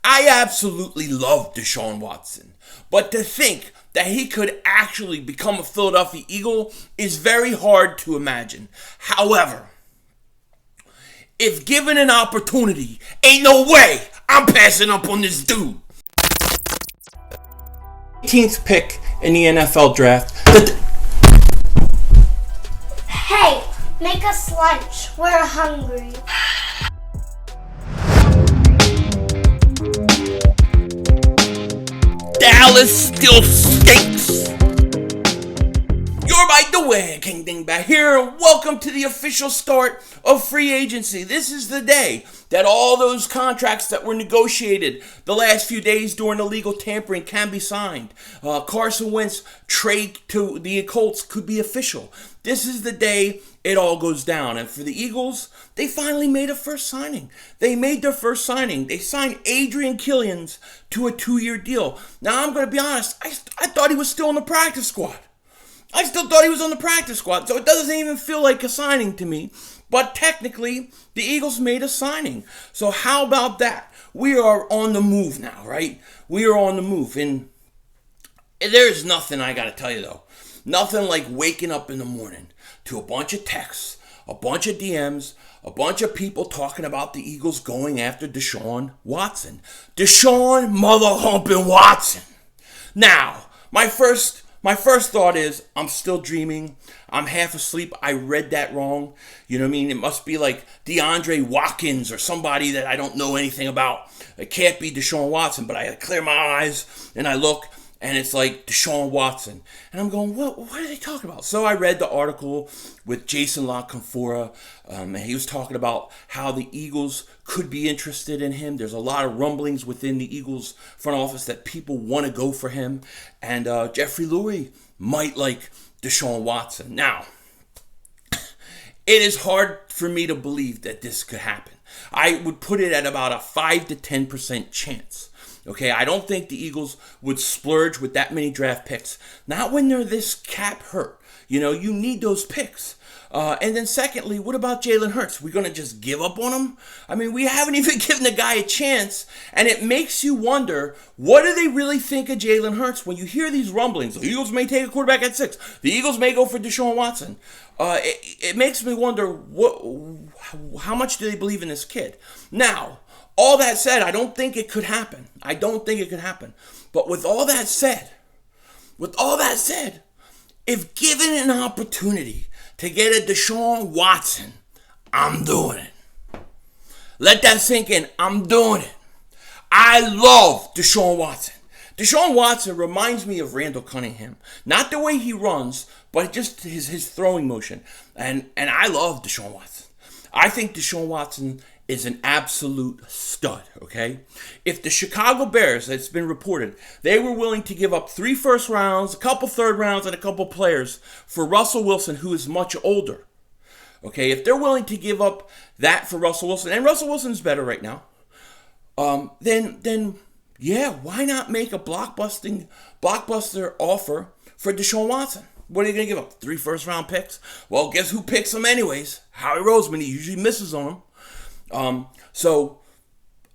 I absolutely love Deshaun Watson. But to think that he could actually become a Philadelphia Eagle is very hard to imagine. However, if given an opportunity, ain't no way I'm passing up on this dude. 18th pick in the NFL draft. Hey, make us lunch. We're hungry. Dallas still stinks. You're right the way, King Dingbat here. Welcome to the official start of free agency. This is the day that all those contracts that were negotiated the last few days during illegal tampering can be signed. Carson Wentz trade to the Colts could be official. This is the day it all goes down. And for the Eagles, they finally made a first signing. They made their first signing. They signed Adrian Killins to a 2-year deal. Now, I'm going to be honest. I thought he was still on the practice squad. I still thought he was on the practice squad, so it doesn't even feel like a signing to me. But technically, the Eagles made a signing. So how about that? We are on the move now, right? We are on the move. And there's nothing I got to tell you, though. Nothing like waking up in the morning to a bunch of texts, a bunch of DMs, a bunch of people talking about the Eagles going after Deshaun Watson. Deshaun mother-humping Watson. Now, my first thought is, I'm still dreaming. I'm half asleep. I read that wrong. You know what I mean? It must be like DeAndre Watkins or somebody that I don't know anything about. It can't be Deshaun Watson, but I clear my eyes and I look, and it's like Deshaun Watson. And I'm going, what are they talking about? So I read the article with Jason La Canfora, and he was talking about how the Eagles could be interested in him. There's a lot of rumblings within the Eagles front office that people want to go for him. And Jeffrey Lurie might like Deshaun Watson. Now, it is hard for me to believe that this could happen. I would put it at about a 5 to 10% chance. Okay, I don't think the Eagles would splurge with that many draft picks. Not when they're this cap hurt. You know, you need those picks. And then secondly, what about Jalen Hurts? We're going to just give up on him? I mean, we haven't even given the guy a chance. And it makes you wonder, what do they really think of Jalen Hurts when you hear these rumblings? The Eagles may take a quarterback at 6. The Eagles may go for Deshaun Watson. It makes me wonder, how much do they believe in this kid? Now, all that said, I don't think it could happen. But with all that said, if given an opportunity to get a Deshaun Watson, I'm doing it. Let that sink in. I'm doing it. I love Deshaun Watson. Deshaun Watson reminds me of Randall Cunningham. Not the way he runs, but just his throwing motion. And I love Deshaun Watson. I think Deshaun Watson is an absolute stud, okay? If the Chicago Bears, it's been reported, they were willing to give up 3 first rounds, a couple third rounds, and a couple players for Russell Wilson, who is much older, okay? If they're willing to give up that for Russell Wilson, and Russell Wilson's better right now, then yeah, why not make a blockbuster offer for Deshaun Watson? What are you going to give up? 3 first round picks? Well, guess who picks them anyways? Howie Roseman. He usually misses on them. So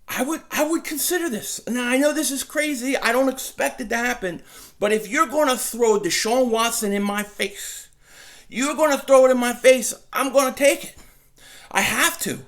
I would consider this. Now, I know this is crazy. I don't expect it to happen. But if you're going to throw Deshaun Watson in my face, you're going to throw it in my face, I'm going to take it. I have to.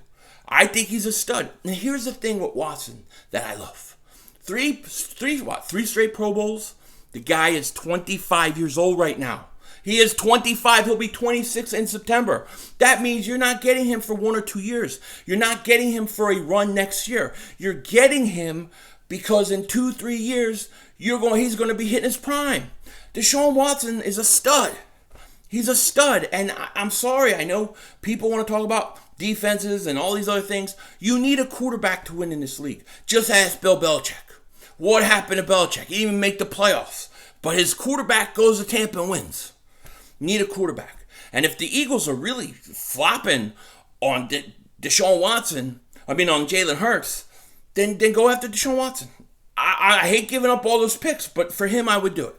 I think he's a stud. And here's the thing with Watson that I love. Three straight Pro Bowls. The guy is 25 years old right now. He is 25. He'll be 26 in September. That means you're not getting him for 1 or 2 years. You're not getting him for a run next year. You're getting him because in 2-3 years, he's going to be hitting his prime. Deshaun Watson is a stud. He's a stud. And I'm sorry, I know people want to talk about defenses and all these other things. You need a quarterback to win in this league. Just ask Bill Belichick. What happened to Belichick? He didn't even make the playoffs. But his quarterback goes to Tampa and wins. Need a quarterback. And if the Eagles are really flopping on Deshaun Watson, on Jalen Hurts, then go after Deshaun Watson. I hate giving up all those picks, but for him, I would do it.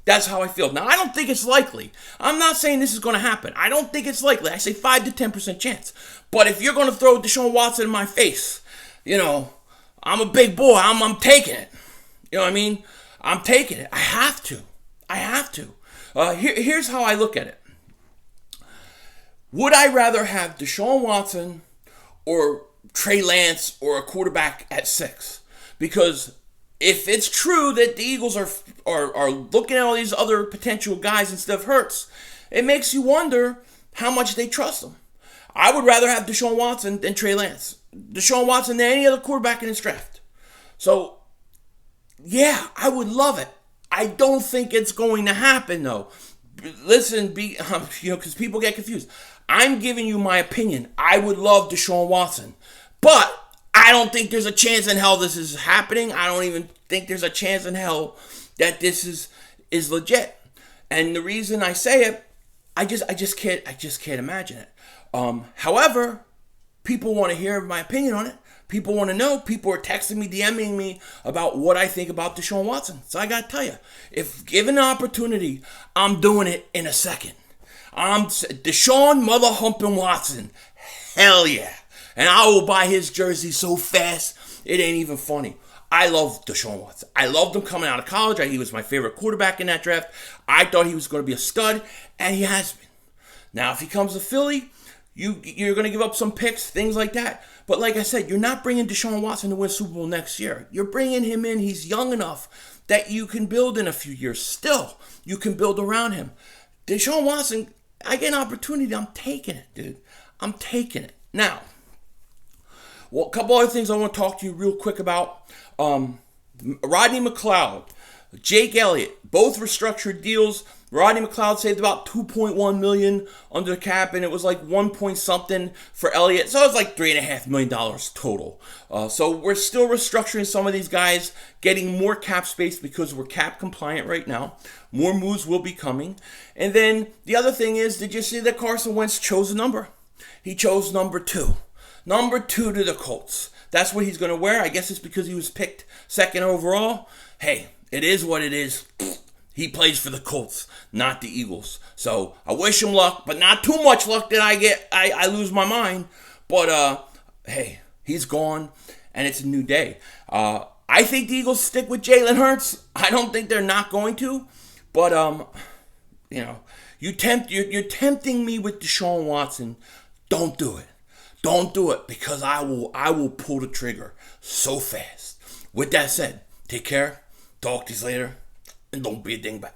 That's how I feel. Now, I don't think it's likely. I'm not saying this is going to happen. I don't think it's likely. I say 5 to 10% chance. But if you're going to throw Deshaun Watson in my face, I'm a big boy. I'm taking it. You know what I mean? I'm taking it. I have to. Here's how I look at it. Would I rather have Deshaun Watson or Trey Lance or a quarterback at 6? Because if it's true that the Eagles are looking at all these other potential guys instead of Hurts, it makes you wonder how much they trust him. I would rather have Deshaun Watson than Trey Lance. Deshaun Watson than any other quarterback in this draft. So, yeah, I would love it. I don't think it's going to happen, though. Listen, because people get confused. I'm giving you my opinion. I would love Deshaun Watson. But I don't think there's a chance in hell this is happening. I don't even think there's a chance in hell that this is legit. And the reason I say it, I just can't imagine it. However, people want to hear my opinion on it. People want to know. People are texting me, DMing me about what I think about Deshaun Watson. So I got to tell you, if given the opportunity, I'm doing it in a second. I'm Deshaun Mother Humping Watson. Hell yeah. And I will buy his jersey so fast, it ain't even funny. I love Deshaun Watson. I loved him coming out of college. He was my favorite quarterback in that draft. I thought he was going to be a stud, and he has been. Now, if he comes to Philly, you're going to give up some picks, things like that. But like I said, you're not bringing Deshaun Watson to win Super Bowl next year. You're bringing him in. He's young enough that you can build in a few years. Still, you can build around him. Deshaun Watson, I get an opportunity. I'm taking it, dude. I'm taking it. Now, well, a couple other things I want to talk to you real quick about. Rodney McLeod, Jake Elliott, both restructured deals. Rodney McLeod saved about $2.1 million under the cap, and it was like 1 point something for Elliott. So it was like $3.5 million total. So we're still restructuring some of these guys, getting more cap space because we're cap compliant right now. More moves will be coming. And then the other thing is, did you see that Carson Wentz chose a number? He chose number 2. Number 2 to the Colts. That's what he's going to wear. I guess it's because he was picked 2nd overall. Hey, it is what it is. He plays for the Colts, not the Eagles. So I wish him luck, but not too much luck that I lose my mind. But hey, he's gone, and it's a new day. I think the Eagles stick with Jalen Hurts. I don't think they're not going to. But you're tempting me with Deshaun Watson. Don't do it. Don't do it, because I will pull the trigger so fast. With that said, take care. Talk to you later. And don't be a dingbat.